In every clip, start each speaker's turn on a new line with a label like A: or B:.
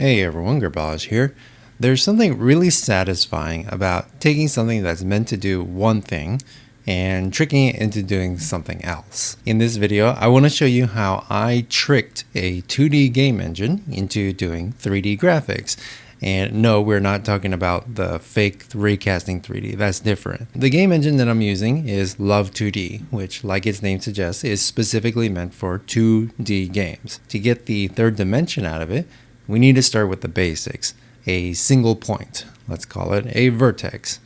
A: Hey everyone, Garbage here. There's something really satisfying about taking something that's meant to do one thing and tricking it into doing something else. In this video, I want to show you how I tricked a 2D game engine into doing 3D graphics. And no, we're not talking about the fake raycasting 3D, that's different. The game engine that I'm using is Love 2D, which, like its name suggests, is specifically meant for 2D games. To get the third dimension out of it, we need to start with the basics. A single point, let's call it a vertex.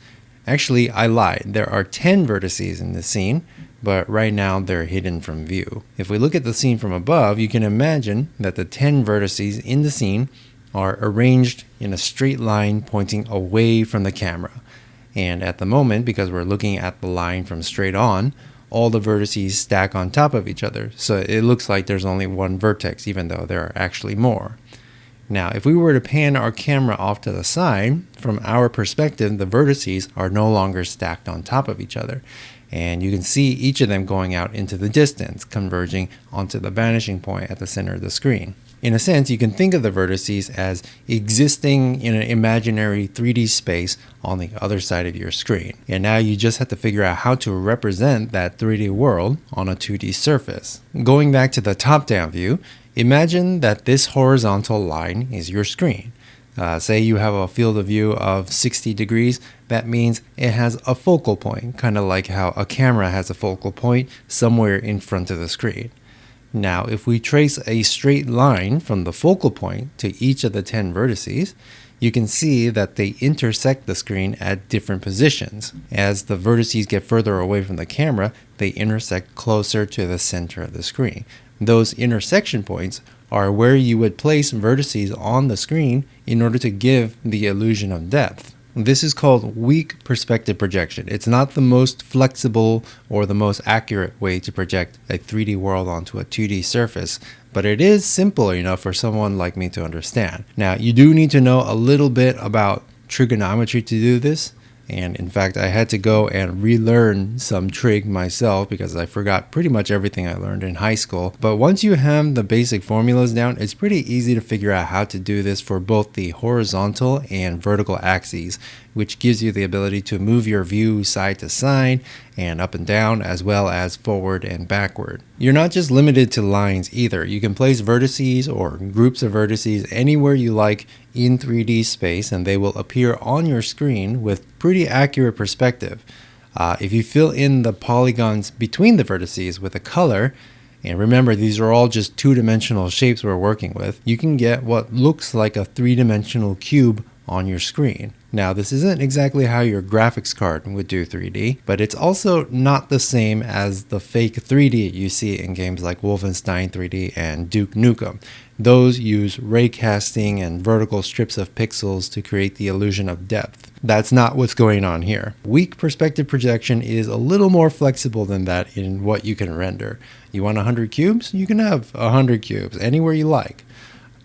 A: Actually, I lied. There are 10 vertices in this scene, but right now they're hidden from view. If we look at the scene from above, you can imagine that the 10 vertices in the scene are arranged in a straight line pointing away from the camera. And at the moment, because we're looking at the line from straight on, all the vertices stack on top of each other. So it looks like there's only one vertex, even though there are actually more. Now, if we were to pan our camera off to the side, from our perspective, the vertices are no longer stacked on top of each other. And you can see each of them going out into the distance, converging onto the vanishing point at the center of the screen. In a sense, you can think of the vertices as existing in an imaginary 3D space on the other side of your screen. And now you just have to figure out how to represent that 3D world on a 2D surface. Going back to the top-down view, imagine that this horizontal line is your screen. Say you have a field of view of 60 degrees, that means it has a focal point, kind of like how a camera has a focal point somewhere in front of the screen. Now, if we trace a straight line from the focal point to each of the 10 vertices, you can see that they intersect the screen at different positions. As the vertices get further away from the camera, they intersect closer to the center of the screen. Those intersection points are where you would place vertices on the screen in order to give the illusion of depth. This is called weak perspective projection. It's not the most flexible or the most accurate way to project a 3D world onto a 2D surface, but it is simple enough for someone like me to understand. Now, you do need to know a little bit about trigonometry to do this. And in fact, I had to go and relearn some trig myself because I forgot pretty much everything I learned in high school. But once you have the basic formulas down, it's pretty easy to figure out how to do this for both the horizontal and vertical axes, which gives you the ability to move your view side to side and up and down, as well as forward and backward. You're not just limited to lines either. You can place vertices or groups of vertices anywhere you like in 3D space, and they will appear on your screen with pretty accurate perspective. If you fill in the polygons between the vertices with a color, and remember, these are all just two-dimensional shapes we're working with, you can get what looks like a three-dimensional cube on your screen. Now, this isn't exactly how your graphics card would do 3D, but it's also not the same as the fake 3D you see in games like Wolfenstein 3D and Duke Nukem. Those use raycasting and vertical strips of pixels to create the illusion of depth. That's not what's going on here. Weak perspective projection is a little more flexible than that in what you can render. You want 100 cubes? You can have 100 cubes anywhere you like.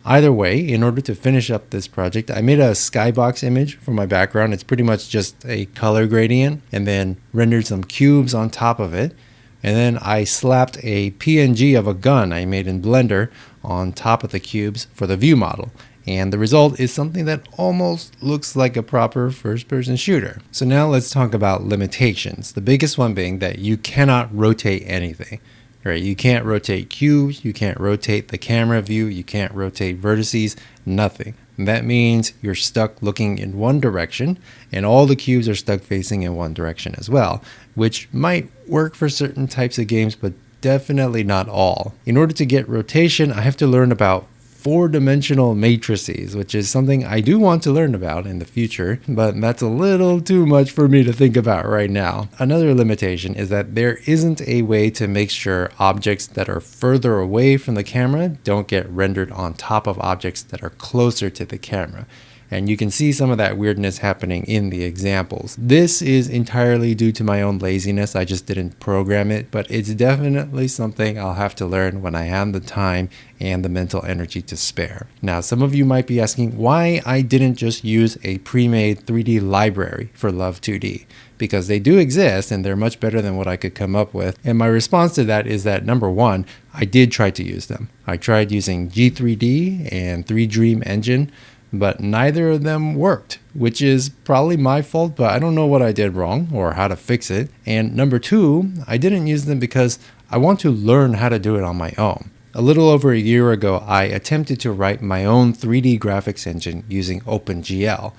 A: Either way, in order to finish up this project, I made a skybox image for my background. It's pretty much just a color gradient, and then rendered some cubes on top of it. And then I slapped a PNG of a gun I made in Blender on top of the cubes for the view model. And the result is something that almost looks like a proper first-person shooter. So now let's talk about limitations. The biggest one being that you cannot rotate anything. Right, you can't rotate cubes, you can't rotate the camera view, you can't rotate vertices, nothing. And that means you're stuck looking in one direction, and all the cubes are stuck facing in one direction as well, which might work for certain types of games, but definitely not all. In order to get rotation, I have to learn about four-dimensional matrices, which is something I do want to learn about in the future, but that's a little too much for me to think about right now. Another limitation is that there isn't a way to make sure objects that are further away from the camera don't get rendered on top of objects that are closer to the camera. And you can see some of that weirdness happening in the examples. This is entirely due to my own laziness. I just didn't program it, but it's definitely something I'll have to learn when I have the time and the mental energy to spare. Now, some of you might be asking why I didn't just use a pre-made 3D library for Love 2D, because they do exist and they're much better than what I could come up with. And my response to that is that number one, I did try to use them. I tried using G3D and 3Dream Engine, but neither of them worked, which is probably my fault, but I don't know what I did wrong or how to fix it. And number two, I didn't use them because I want to learn how to do it on my own. A little over a year ago, I attempted to write my own 3D graphics engine using OpenGL.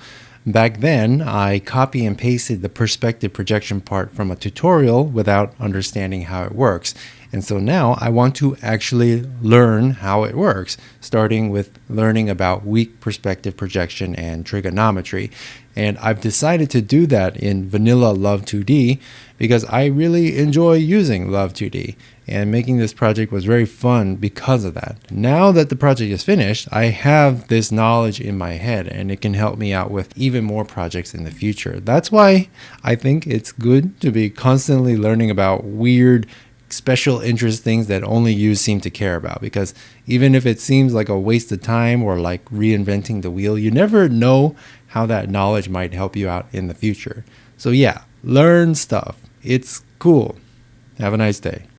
A: Back then, I copy and pasted the perspective projection part from a tutorial without understanding how it works. And so now I want to actually learn how it works, starting with learning about weak perspective projection and trigonometry. And I've decided to do that in vanilla Love 2D because I really enjoy using Love 2D. And making this project was very fun because of that. Now that the project is finished, I have this knowledge in my head and it can help me out with even more projects in the future. That's why I think it's good to be constantly learning about weird special interest things that only you seem to care about, because even if it seems like a waste of time or like reinventing the wheel, you never know how that knowledge might help you out in the future. So yeah, learn stuff. It's cool. Have a nice day.